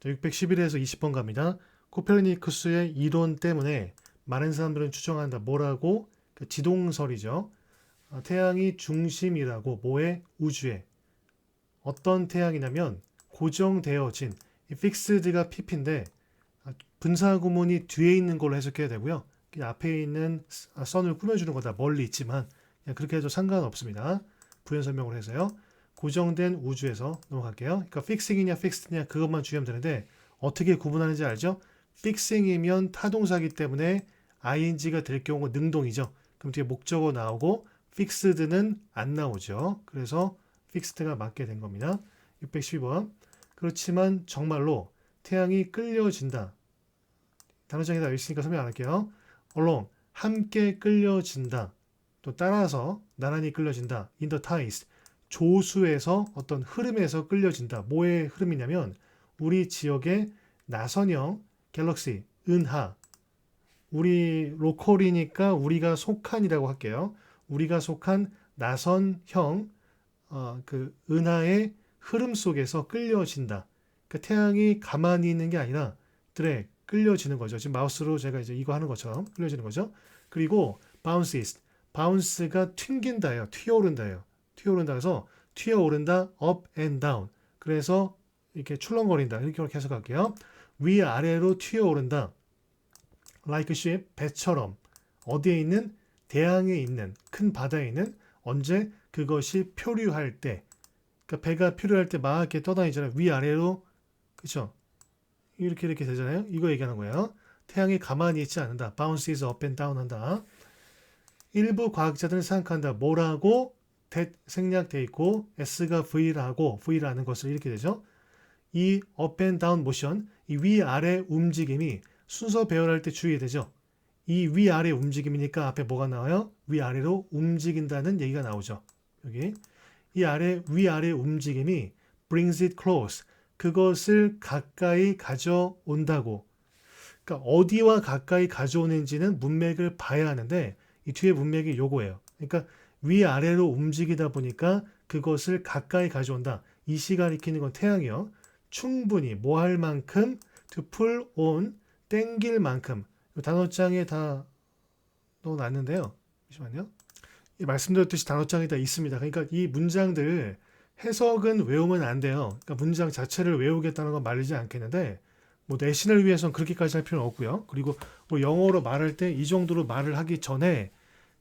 611에서 20번 갑니다. 코페르니쿠스의 이론 때문에 많은 사람들은 추정한다. 뭐라고? 그 지동설이죠. 태양이 중심이라고. 뭐에? 우주에. 어떤 태양이냐면 고정되어진 이 픽스드가 pp인데 분사 구문이 뒤에 있는 걸로 해석해야 되고요. 그냥 앞에 있는 선을 꾸며주는 거다. 멀리 있지만 그냥 그렇게 해도 상관없습니다. 부연 설명을 해서요. 고정된 우주에서 넘어갈게요. 그러니까 픽싱이냐 픽스드냐 그것만 주의하면 되는데 어떻게 구분하는지 알죠? 픽싱이면 타동사기 때문에 ing가 될 경우 능동이죠. 그럼 뒤에 목적어 나오고 픽스드는 안 나오죠. 그래서 픽스드가 맞게 된 겁니다. 612번. 그렇지만 정말로 태양이 끌려진다. 단어장에 다 있으니까 설명 안 할게요. along, 함께 끌려진다. 또 따라서 나란히 끌려진다. in the tides, 조수에서 어떤 흐름에서 끌려진다. 뭐의 흐름이냐면 우리 지역의 나선형 갤럭시, 은하. 우리 로컬이니까 우리가 속한이라고 할게요. 우리가 속한 나선형 그 은하의 흐름 속에서 끌려진다. 그러니까 태양이 가만히 있는 게 아니라 드랙, 끌려지는 거죠. 지금 마우스로 제가 이제 이거 하는 것처럼 끌려지는 거죠. 그리고 bounces, bounce가 튕긴다예요. 튀어오른다예요. 튀어오른다 해서 튀어오른다, up and down. 그래서 이렇게 출렁거린다. 이렇게 해석할게요. 위아래로 튀어오른다. like a ship, 배처럼. 어디에 있는? 대양에 있는, 큰 바다에 있는, 언제? 그것이 표류할 때. 그러니까 배가 표류할 때 막 이렇게 떠다니잖아요. 위아래로. 그쵸? 이렇게 되잖아요. 이거 얘기하는 거예요. 태양이 가만히 있지 않는다. bounces up and down 한다. 일부 과학자들은 생각한다. 뭐라고? that 생략돼 있고 s가 v라는 것을 이렇게 되죠. 이 up and down motion, 이 위아래 움직임이 순서 배열할 때 주의해야 되죠. 이 위아래 움직임이니까 앞에 뭐가 나와요? 위아래로 움직인다는 얘기가 나오죠. 여기 이 위아래 움직임이 brings it close, 그것을 가까이 가져온다고. 그러니까 어디와 가까이 가져오는지는 문맥을 봐야 하는데 이 뒤에 문맥이 요거예요. 그러니까 위아래로 움직이다 보니까 그것을 가까이 가져온다. 이 시가 익히는 건 태양이요. 충분히 뭐 할 만큼 to pull on, 땡길 만큼. 단어장에 다 넣어놨는데요. 잠시만요. 말씀드렸듯이 단어장에 다 있습니다. 그러니까 이 문장들 해석은 외우면 안 돼요. 그러니까 문장 자체를 외우겠다는 건 말이지 않겠는데 뭐 내신을 위해서는 그렇게까지 할 필요는 없고요. 그리고 뭐 영어로 말할 때 이 정도로 말을 하기 전에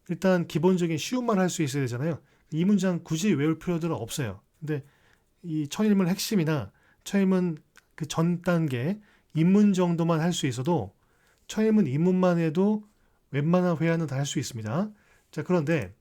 일단 기본적인 쉬운 말 할 수 있어야 되잖아요. 이 문장 굳이 외울 필요들은 없어요. 근데 이 첫인문 핵심이나 첫인문 그 전 단계 입문 정도만 할 수 있어도 첫인문 입문만 해도 웬만한 회화는 다 할 수 있습니다. 자, 그런데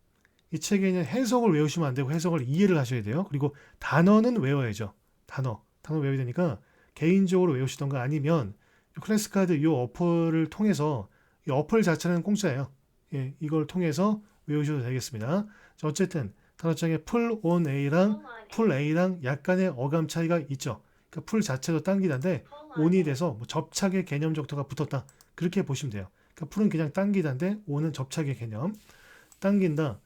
이 책에 있는 해석을 외우시면 안 되고 해석을 이해를 하셔야 돼요. 그리고 단어는 외워야죠. 단어 외워야 되니까 개인적으로 외우시던가 아니면 클래스 카드 이 어플을 통해서 이 어플 자체는 공짜예요. 예, 이걸 통해서 외우셔도 되겠습니다. 자, 어쨌든 단어장에 풀 on A랑 풀 A랑 약간의 어감 차이가 있죠. 그러니까 풀 자체도 당기다인데 on이 돼서 뭐 접착의 개념 정도가 붙었다. 그렇게 보시면 돼요. 그러니까 풀은 그냥 당기다인데 on은 접착의 개념. 당긴다.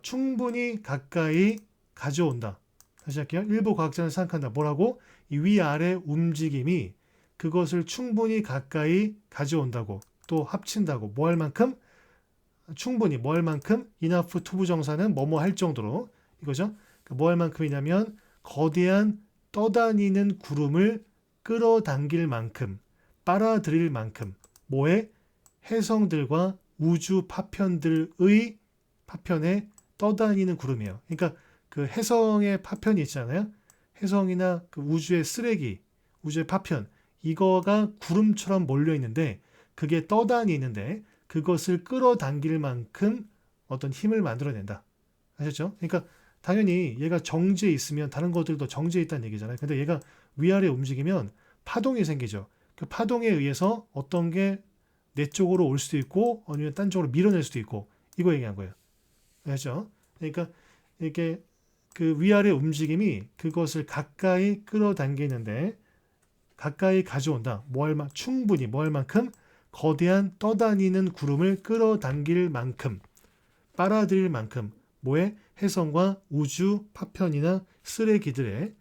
충분히 가까이 가져온다. 다시 할게요. 일부 과학자는 생각한다. 뭐라고? 이 위아래 움직임이 그것을 충분히 가까이 가져온다고. 또 합친다고. 뭐 할 만큼? 충분히 뭐 할 만큼? enough to 부정사는 뭐뭐 할 정도로. 이거죠. 뭐 할 만큼이냐면 거대한 떠다니는 구름을 끌어당길 만큼, 빨아들일 만큼. 뭐에? 혜성들과 우주 파편들의 파편에 떠다니는 구름이에요. 그러니까 그 혜성의 파편이 있잖아요. 혜성이나 그 우주의 쓰레기, 우주의 파편, 이거가 구름처럼 몰려 있는데 그게 떠다니는데 그것을 끌어당길 만큼 어떤 힘을 만들어낸다. 아셨죠? 그러니까 당연히 얘가 정지에 있으면 다른 것들도 정지에 있다는 얘기잖아요. 근데 얘가 위아래 움직이면 파동이 생기죠. 그 파동에 의해서 어떤 게 내 쪽으로 올 수도 있고 아니면 딴 쪽으로 밀어낼 수도 있고 이거 얘기한 거예요. 아시죠? 그러니까 이게 그 위아래 움직임이 그것을 가까이 끌어당기는데 가까이 가져온다. 충분히 뭐 할 만큼 거대한 떠다니는 구름을 끌어당길 만큼 빨아들일 만큼 뭐에 혜성과 우주 파편이나 쓰레기들의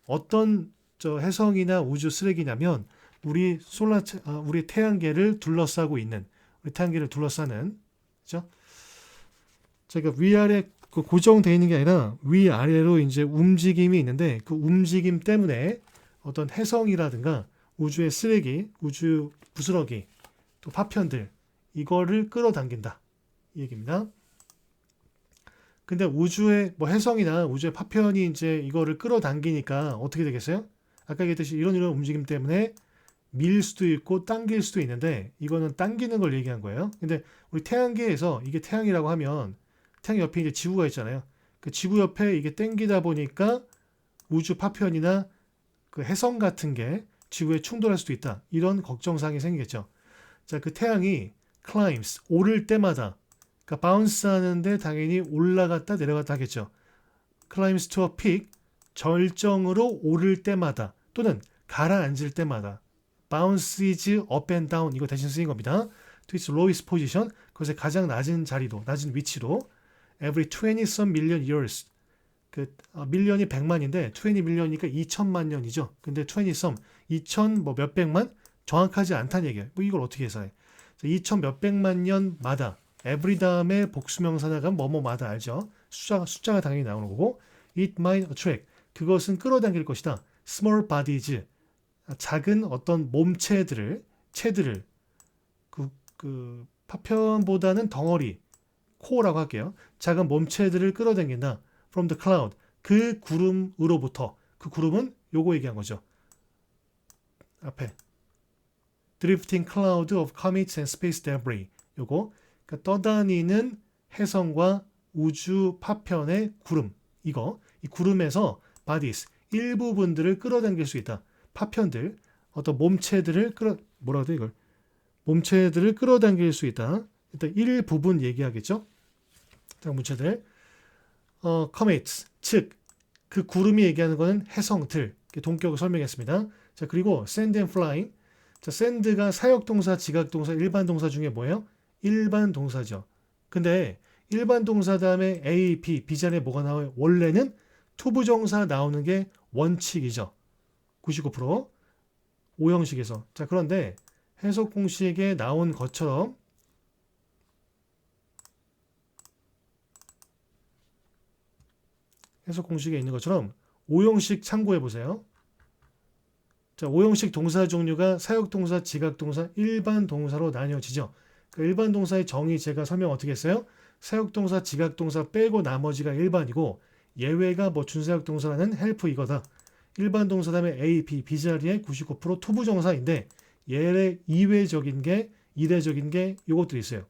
어떤 저 해성이나 우주 쓰레기냐면 우리 우리 태양계를 둘러싸고 있는 우리 태양계를 둘러싸는 그죠? 제가 위아래 그 고정되어 있는 게 아니라 위아래로 이제 움직임이 있는데 그 움직임 때문에 어떤 해성이라든가 우주의 쓰레기, 우주 부스러기, 또 파편들 이거를 끌어당긴다 이 얘기입니다. 근데 우주의 뭐 해성이나 우주의 파편이 이제 이거를 끌어당기니까 어떻게 되겠어요? 아까 얘기했듯이 이런 움직임 때문에 밀 수도 있고 당길 수도 있는데 이거는 당기는 걸 얘기한 거예요. 근데 우리 태양계에서 이게 태양이라고 하면 태양 옆에 이제 지구가 있잖아요. 그 지구 옆에 이게 당기다 보니까 우주 파편이나 그 해성 같은 게 지구에 충돌할 수도 있다. 이런 걱정사항이 생기겠죠. 자, 그 태양이 climbs 오를 때마다 그러니까 바운스 하는데 당연히 올라갔다 내려갔다 하겠죠. climbs to a peak 절정으로 오를 때마다 또는 가라앉을 때마다 bounces up and down 이거 대신 쓰인 겁니다. to its lowest position 그것의 가장 낮은 자리도 낮은 위치로 every 20-some million years 그 밀년이 100만인데 20 밀년이니까 2천만 년이죠. 근데 20-some 2천 뭐 몇백만 정확하지 않다는 얘기예요. 뭐 이걸 어떻게 해석해? 2천 몇백만 년마다 every 다음에 복수명사 나가면 뭐뭐마다 알죠. 숫자가 당연히 나오는 거고 it might attract 그것은 끌어당길 것이다. small bodies 작은 어떤 몸체들을 그 파편보다는 덩어리 코어라고 할게요. 작은 몸체들을 끌어당긴다. from the cloud 그 구름으로부터 그 구름은 요거 얘기한 거죠. 앞에 drifting cloud of comets and space debris 요거 그러니까 떠다니는 해성과 우주 파편의 구름 이거 이 구름에서 bodies 일부분들을 끌어당길 수 있다. 파편들 어떤 몸체들을 몸체들을 끌어당길 수 있다. 일단 일부분 얘기하겠죠. 자, 몸체들 comets 즉 그 구름이 얘기하는 거는 해성들 동격을 설명했습니다. 자 그리고 sand and flying 자 sand가 사역동사, 지각동사, 일반 동사 중에 뭐예요? 일반 동사죠. 근데 일반 동사 다음에 A, B, B 자리에 뭐가 나와요? 원래는 투부정사 나오는 게 원칙이죠. 99% 오형식에서 자 그런데 해석 공식에 나온 것처럼 해석 공식에 있는 것처럼 오형식 참고해 보세요. 자, 오형식 동사 종류가 사역동사, 지각동사, 일반 동사로 나뉘어지죠. 그 일반 동사의 정의 제가 설명 어떻게 했어요? 사역동사, 지각동사 빼고 나머지가 일반이고 예외가 뭐 준사역동사라는 help 이거다. 일반 동사 다음에 A, B, B 자리에 99% 투부정사인데 이외적인 게 이례적인 게 요것들이 있어요.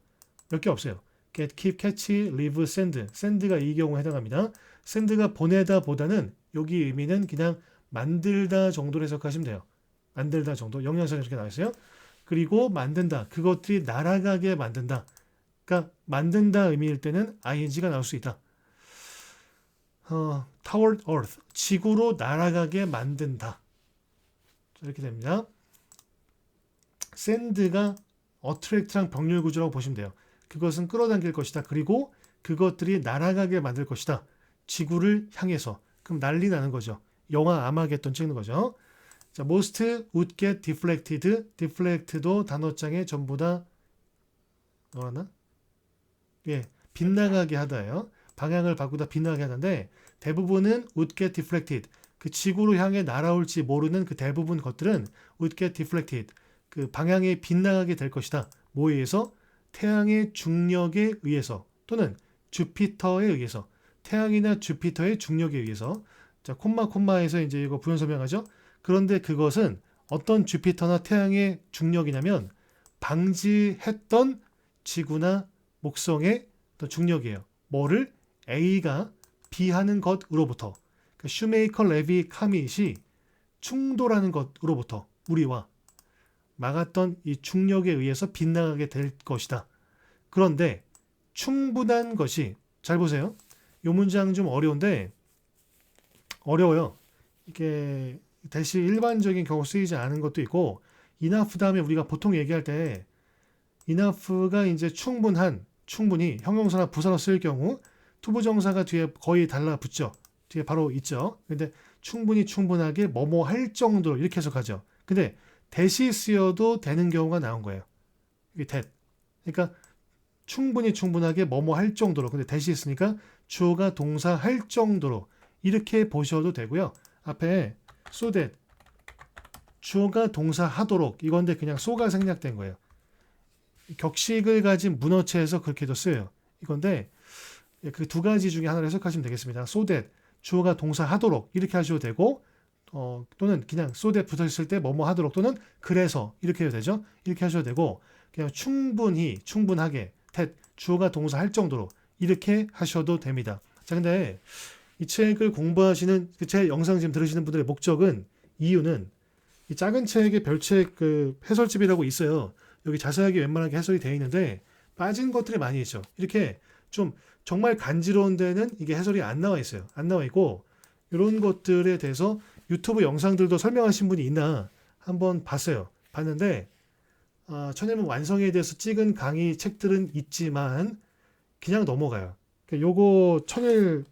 몇 개 없어요. get, keep, catch, leave, send. send가 이 경우에 해당합니다. send가 보내다 보다는 여기 의미는 그냥 만들다 정도로 해석하시면 돼요. 만들다 정도. 영양사가 이렇게 나와 있어요. 그리고 만든다. 그것들이 날아가게 만든다. 그러니까 만든다 의미일 때는 ing가 나올 수 있다. toward earth. 지구로 날아가게 만든다. 이렇게 됩니다. send가 attract랑 병렬 구조라고 보시면 돼요. 그것은 끌어당길 것이다. 그리고 그것들이 날아가게 만들 것이다. 지구를 향해서. 그럼 난리 나는 거죠. 영화 아마겟돈 찍는 거죠. 자, most would get deflected. deflect도 단어장에 전부 다 넣어놨나? 예, 빗나가게 하다예요. 방향을 바꾸다 빗나가게 하는데 대부분은 would get deflected. 그 지구로 향해 날아올지 모르는 그 대부분 것들은 would get deflected. 그 방향에 빗나가게 될 것이다. 뭐에 의해서? 태양의 중력에 의해서 또는 주피터에 의해서 태양이나 주피터의 중력에 의해서 자 콤마에서 이제 이거 부연 설명하죠. 그런데 그것은 어떤 주피터나 태양의 중력이냐면 방지했던 지구나 목성의 어떤 중력이에요. 뭐를? A가 B 하는 것으로부터 그러니까 슈메이커 레비 카밋이 충돌하는 것으로부터 우리와 막았던 이 중력에 의해서 빗나가게 될 것이다. 그런데 충분한 것이 잘 보세요. 이 문장 좀 어려운데 어려워요. 이게 대시 일반적인 경우 쓰이지 않은 것도 있고 enough 다음에 우리가 보통 얘기할 때 enough가 이제 충분히 형용사나 부사로 쓸 경우 투부정사가 뒤에 거의 달라붙죠. 뒤에 바로 있죠. 근데 충분하게 뭐뭐 할 정도로 이렇게 해석하죠. 근데 that이 쓰여도 되는 경우가 나온 거예요. 이 that. 그러니까 충분하게 뭐뭐 할 정도로. 근데 that이 있으니까 주어가 동사 할 정도로 이렇게 보셔도 되고요. 앞에 so that 주어가 동사 하도록 이건데 그냥 so가 생략된 거예요. 격식을 가진 문어체에서 그렇게도 써요. 이건데 그 두 가지 중에 하나를 해석하시면 되겠습니다. so that 주어가 동사 하도록 이렇게 하셔도 되고 또는 그냥 so that 붙어 있을 때 뭐뭐 하도록 또는 그래서 이렇게 해도 되죠. 이렇게 하셔도 되고 그냥 충분하게 that 주어가 동사 할 정도로 이렇게 하셔도 됩니다. 자, 근데 이 책을 공부하시는 제 영상 지금 들으시는 분들의 목적은 이유는 이 작은 책의 별책 그 해설집이라고 있어요. 여기 자세하게 웬만하게 해설이 되어 있는데 빠진 것들이 많이 있죠. 이렇게 좀 정말 간지러운 데는 이게 해설이 안 나와 있어요. 안 나와 있고 이런 것들에 대해서 유튜브 영상들도 설명하신 분이 있나 한번 봤어요. 봤는데 천일문 완성에 대해서 찍은 강의 책들은 있지만 그냥 넘어가요. 그러니까 요거 천일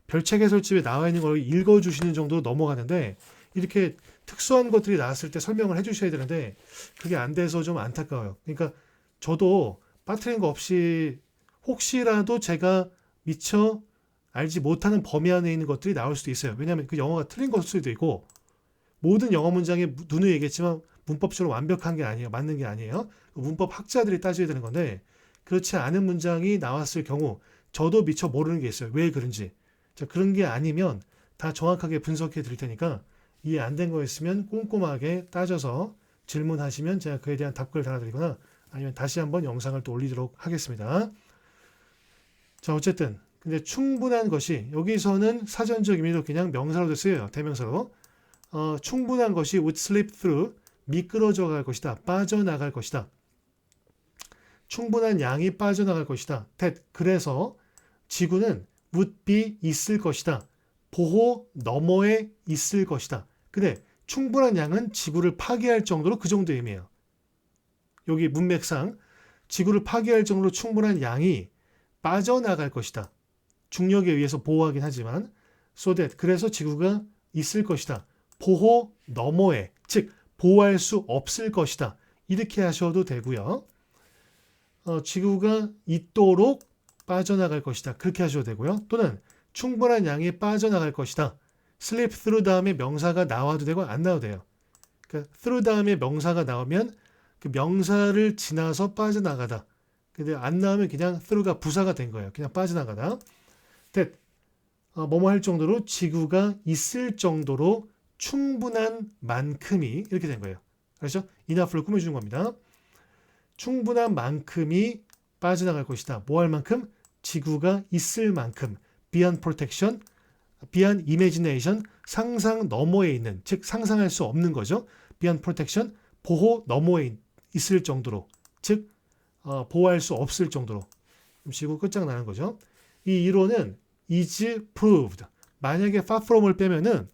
별책 해설집에 나와 있는 걸 읽어주시는 정도로 넘어가는데 이렇게 특수한 것들이 나왔을 때 설명을 해주셔야 되는데 그게 안 돼서 좀 안타까워요. 그러니까 저도 빠뜨린 거 없이 혹시라도 제가 미처 알지 못하는 범위 안에 있는 것들이 나올 수도 있어요. 왜냐하면 그 영어가 틀린 것일 수도 있고 모든 영어 문장에 누누이 얘기했지만 문법적으로 완벽한 게 아니에요. 맞는 게 아니에요. 문법 학자들이 따져야 되는 건데 그렇지 않은 문장이 나왔을 경우 저도 미처 모르는 게 있어요. 왜 그런지. 자, 그런 게 아니면 다 정확하게 분석해 드릴 테니까 이해 안 된 거 있으면 꼼꼼하게 따져서 질문하시면 제가 그에 대한 답글을 달아드리거나 아니면 다시 한번 영상을 또 올리도록 하겠습니다. 자, 어쨌든 근데 충분한 것이 여기서는 사전적 의미로 그냥 명사로도 쓰여요. 대명사로. 충분한 것이 would slip through 미끄러져 갈 것이다. 빠져나갈 것이다. 충분한 양이 빠져나갈 것이다. that 그래서 지구는 would be 있을 것이다. 보호 너머에 있을 것이다. 근데 충분한 양은 지구를 파괴할 정도로 그 정도의 의미예요. 여기 문맥상 지구를 파괴할 정도로 충분한 양이 빠져나갈 것이다. 중력에 의해서 보호하긴 하지만 so that 그래서 지구가 있을 것이다. 보호 너머에 즉 보호할 수 없을 것이다. 이렇게 하셔도 되고요. 지구가 있도록 빠져나갈 것이다. 그렇게 하셔도 되고요. 또는 충분한 양이 빠져나갈 것이다. slip through 다음에 명사가 나와도 되고 안 나와도 돼요. 그러니까 through 다음에 명사가 나오면 그 명사를 지나서 빠져나가다. 근데 안 나오면 그냥 through가 부사가 된 거예요. 그냥 빠져나가다. that 뭐뭐 할 정도로 지구가 있을 정도로 충분한 만큼이 이렇게 된 거예요. 그렇죠? enough를 꾸며주는 겁니다. 충분한 만큼이 빠져나갈 것이다. 뭐 할 만큼? 지구가 있을 만큼. beyond protection, beyond imagination, 상상 너머에 있는, 즉 상상할 수 없는 거죠. beyond protection, 보호 너머에 있을 정도로, 즉 보호할 수 없을 정도로 지구 끝장나는 거죠. 이 이론은 is proved. 만약에 far from을 빼면은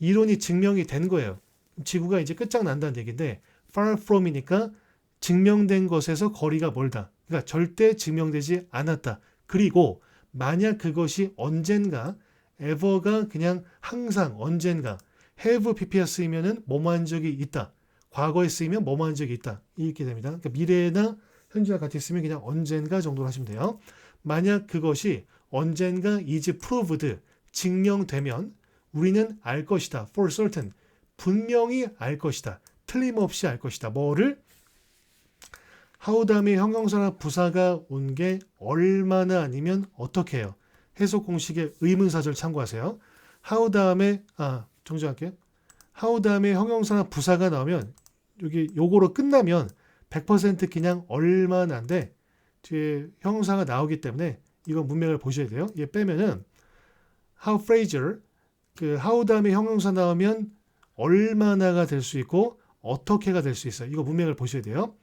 이론이 증명이 된 거예요. 지구가 이제 끝장난다는 얘기인데 far from이니까 증명된 것에서 거리가 멀다. 그러니까 절대 증명되지 않았다. 그리고 만약 그것이 언젠가 ever가 그냥 항상 언젠가 have pp가 쓰이면은 뭐뭐한 적이 있다. 과거에 쓰이면 뭐뭐한 적이 있다. 이렇게 됩니다. 그러니까 미래나 현재와 같이 쓰면 그냥 언젠가 정도로 하시면 돼요. 만약 그것이 언젠가 is proved 증명되면 우리는 알 것이다. for certain 분명히 알 것이다. 틀림없이 알 것이다. 뭐를? how 다음에 형용사나 부사가 온 게 얼마나 아니면 어떻게 해요? 해석 공식의 의문사절 참고하세요. how 다음에 정정할게요. how 다음에 형용사나 부사가 나오면 여기 요거로 끝나면 100% 그냥 얼마나인데 뒤에 형용사가 나오기 때문에 이건 문맥을 보셔야 돼요. 얘 빼면은 how phrasal 그 how 다음에 형용사 나오면 얼마나가 될 수 있고 어떻게가 될 수 있어요. 이거 문맥을 보셔야 돼요.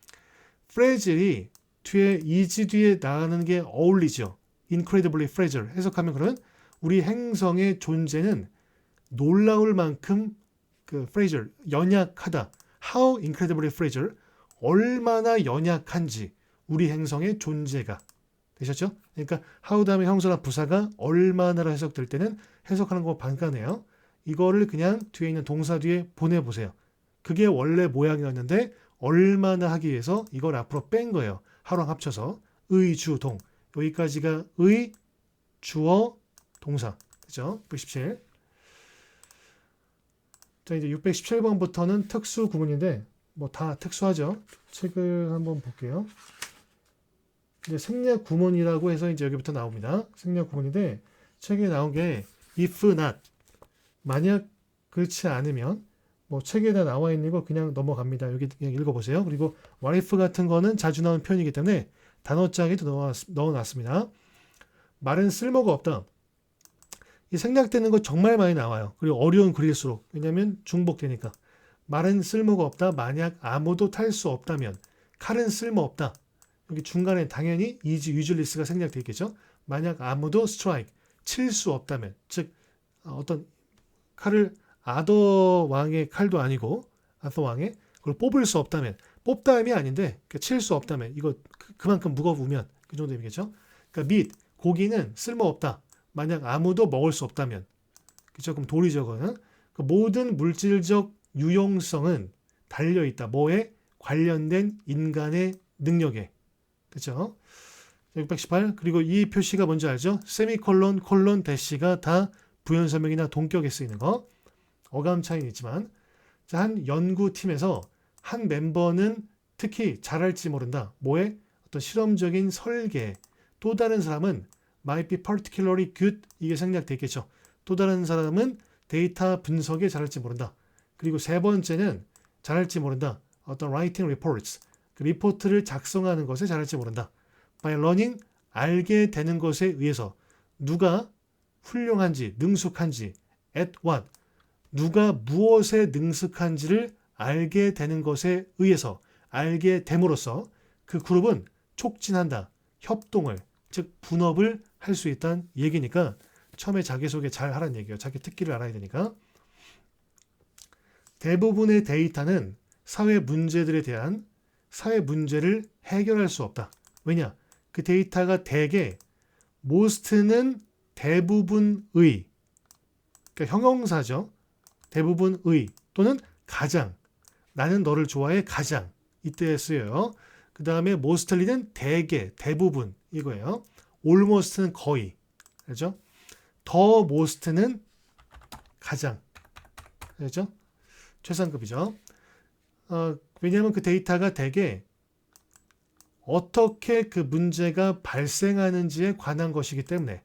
phrasal이 뒤에 is 뒤에 나가는 게 어울리죠. incredibly fragile 해석하면 그러면 우리 행성의 존재는 놀라울 만큼 그 fragile 연약하다. How incredibly fragile 얼마나 연약한지 우리 행성의 존재가 되셨죠? 그러니까 how 다음에 형용사나 부사가 얼마나로 해석될 때는 해석하는 거 반가네요. 이거를 그냥 뒤에 있는 동사 뒤에 보내보세요. 그게 원래 모양이었는데 얼마나 하기 위해서 이걸 앞으로 뺀 거예요. 하루랑 합쳐서 의, 주, 동. 여기까지가 의, 주어, 동사. 그죠? 617. 자, 이제 617번부터는 특수 구문인데 뭐 다 특수하죠. 책을 한번 볼게요. 이제 생략 구문이라고 해서 이제 여기부터 나옵니다. 생략 구문인데 책에 나온 게 if not 만약 그렇지 않으면 뭐 책에다 나와 있는 거 그냥 넘어갑니다. 여기 그냥 읽어보세요. 그리고 what if 같은 거는 자주 나오는 표현이기 때문에 단어장에도 넣어놨습니다. 말은 쓸모가 없다. 이 생략되는 거 정말 많이 나와요. 그리고 어려운 글일수록. 왜냐하면 중복되니까. 말은 쓸모가 없다. 만약 아무도 탈 수 없다면. 칼은 쓸모없다. 여기 중간에 당연히 useless가 생략되어 있겠죠. 만약 아무도 strike, 칠 수 없다면. 즉 어떤 칼을 아더 왕의 칼도 아니고 아더 왕의 그걸 뽑을 수 없다면. 뽑다음이 아닌데 칠 수 없다면. 이거 그만큼 무거우면 그 정도 의미겠죠. 그러니까 meat, 고기는 쓸모없다. 만약 아무도 먹을 수 없다면. 그죠? 그럼 돌이죠, 그거는. 그 모든 물질적 유용성은 달려있다. 뭐에? 관련된 인간의 능력에. 그죠? 618. 그리고 이 표시가 뭔지 알죠? 세미콜론, 콜론, 대시가 다 부연설명이나 동격에 쓰이는 거. 어감 차이는 있지만. 자, 한 연구팀에서 한 멤버는 특히 잘할지 모른다. 뭐에? 어떤 실험적인 설계. 또 다른 사람은 might be particularly good 이게 생략돼 있겠죠. 또 다른 사람은 데이터 분석에 잘할지 모른다. 그리고 세 번째는 잘할지 모른다. 어떤 writing reports 그 리포트를 작성하는 것에 잘할지 모른다. by learning 알게 되는 것에 의해서 누가 훌륭한지 능숙한지 at what 누가 무엇에 능숙한지를 알게 되는 것에 의해서 알게 됨으로써 그 그룹은 촉진한다. 협동을 즉 분업을 할 수 있다는 얘기니까 처음에 자기소개 잘 하라는 얘기예요. 자기 특기를 알아야 되니까. 대부분의 데이터는 사회 문제들에 대한 사회 문제를 해결할 수 없다. 왜냐? 그 데이터가 대개 most는 대부분의 그러니까 형용사죠. 대부분의 또는 가장 나는 너를 좋아해 가장 이때 쓰여요. 그 다음에 mostly는 대개 대부분 이거예요. almost는 거의. 그렇죠? 더 most는 가장. 그렇죠? 최상급이죠. 왜냐하면 그 데이터가 대개 어떻게 그 문제가 발생하는지에 관한 것이기 때문에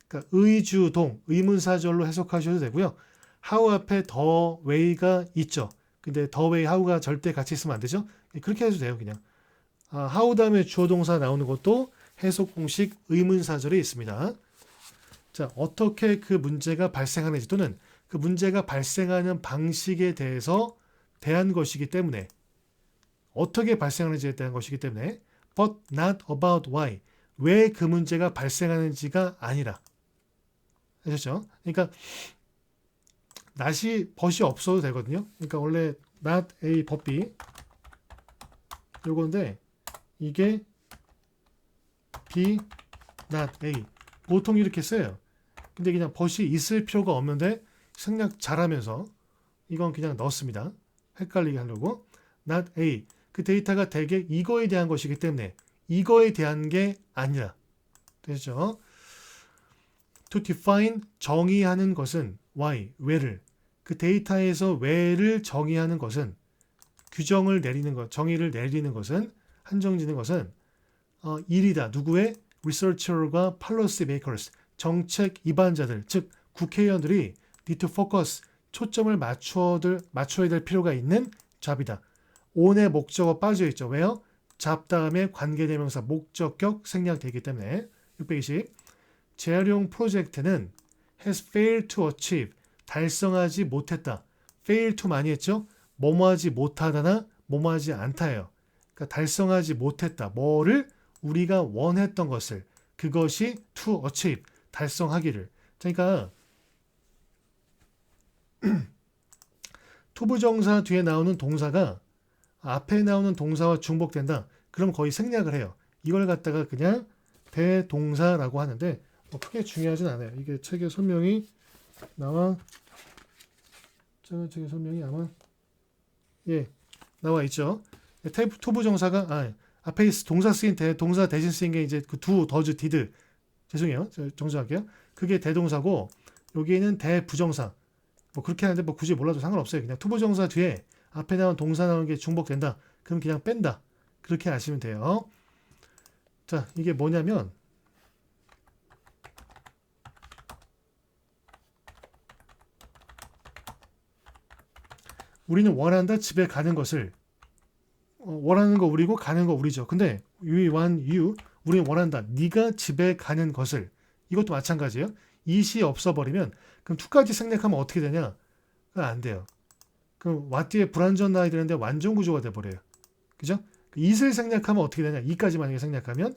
그러니까 의주동, 의문사절로 해석하셔도 되고요. how 앞에 the way가 있죠. 근데 the way, how가 절대 같이 있으면 안 되죠. 그렇게 해도 돼요. 그냥. how 다음에 주어동사 나오는 것도 해석 공식 의문사절에 있습니다. 자, 어떻게 그 문제가 발생하는지 또는 그 문제가 발생하는 방식에 대해서 대한 것이기 때문에 어떻게 발생하는지에 대한 것이기 때문에 but not about why 왜 그 문제가 발생하는지가 아니라 아셨죠? 그러니까 not이 벗이 없어도 되거든요. 그러니까 원래 not A but B 요건데 이게 B not A 보통 이렇게 써요. 근데 그냥 벗이 있을 필요가 없는데 생략 잘하면서 이건 그냥 넣었습니다. 헷갈리게 하려고 not A 그 데이터가 대개 이거에 대한 것이기 때문에 이거에 대한 게 아니라 되죠? To define 정의하는 것은 why 왜를 그 데이터에서 왜를 정의하는 것은 규정을 내리는 것 정의를 내리는 것은 한정짓는 것은 일이다. 누구의 researcher과 policy makers 정책 입안자들 즉 국회의원들이 need to focus 초점을 맞춰야 될 필요가 있는 잡이다. on의 목적어 빠져있죠. 왜요? 잡 다음에 관계대명사 목적격 생략되기 때문에 620 재활용 프로젝트는 has failed to achieve 달성하지 못했다. fail to 많이 했죠? 뭐뭐하지 못하다나 뭐뭐하지 않다예요. 그러니까 달성하지 못했다. 뭐를 우리가 원했던 것을 그것이 to achieve 달성하기를. 그러니까 투부정사 뒤에 나오는 동사가 앞에 나오는 동사와 중복된다. 그럼 거의 생략을 해요. 이걸 갖다가 그냥 대동사라고 하는데 뭐 크게 중요하진 않아요. 이게 책에 설명이 나와 저기 설명이 아마 나와 있죠. 투부 정사가 앞에 동사 쓰인 동사 대신 쓰인 게 이제 그 두 더즈 디드 죄송해요. 정정할게요. 그게 대동사고 여기에는 대부정사. 뭐 그렇게 하는데 뭐 굳이 몰라도 상관없어요. 그냥 투부정사 뒤에 앞에 나온 동사 나오는 게 중복된다. 그럼 그냥 뺀다. 그렇게 아시면 돼요. 자, 이게 뭐냐면 우리는 원한다 집에 가는 것을 원하는 거 우리고 가는 거 우리죠. 근데 we want you 우리는 원한다. 네가 집에 가는 것을 이것도 마찬가지예요. it이 없어버리면 그럼 to까지 생략하면 어떻게 되냐? 그건 안 돼요. 그럼 what 뒤에 불완전 나야 되는데 완전 구조가 돼버려요. 그죠? it을 생략하면 어떻게 되냐? 이까지 만약에 생략하면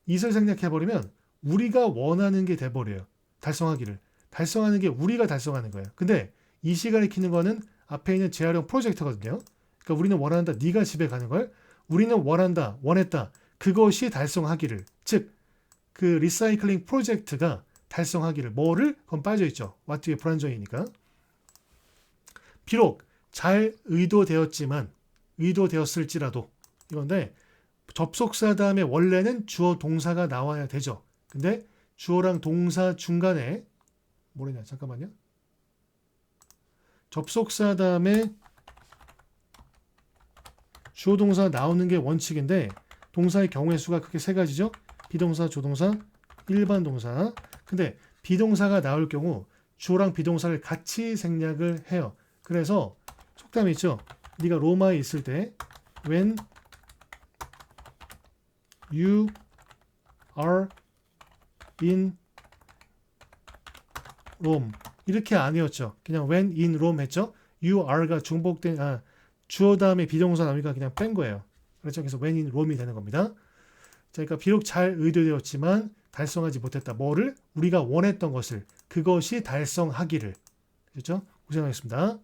it을 생략해버리면 우리가 원하는 게 돼버려요. 달성하기를. 달성하는 게 우리가 달성하는 거예요. 근데 이 시간에 키는 거는 앞에 있는 재활용 프로젝트거든요. 그러니까 우리는 원한다. 네가 집에 가는 걸. 우리는 원한다. 원했다. 그것이 달성하기를. 즉, 그 리사이클링 프로젝트가 달성하기를. 뭐를? 그건 빠져있죠. what 뒤에 불안정이니까. 비록 잘 의도되었을지라도 이건데 접속사 다음에 원래는 주어 동사가 나와야 되죠. 근데 주어랑 동사 중간에 뭐래냐 잠깐만요. 접속사 다음에 주어 동사 나오는 게 원칙인데 동사의 경우의 수가 크게 세 가지죠. 비동사, 조동사, 일반 동사. 근데 비동사가 나올 경우 주어랑 비동사를 같이 생략을 해요. 그래서 속담이 있죠. 네가 로마에 있을 때 when you are in Rome 이렇게 안 외웠죠. 그냥 when in Rome 했죠. you are가 중복된 주어 다음에 비동사 나오니까 그냥 뺀 거예요. 그렇죠. 그래서 when in Rome이 되는 겁니다. 자, 그러니까 비록 잘 의도되었지만 달성하지 못했다. 뭐를? 우리가 원했던 것을. 그것이 달성하기를. 그렇죠? 고생하셨습니다.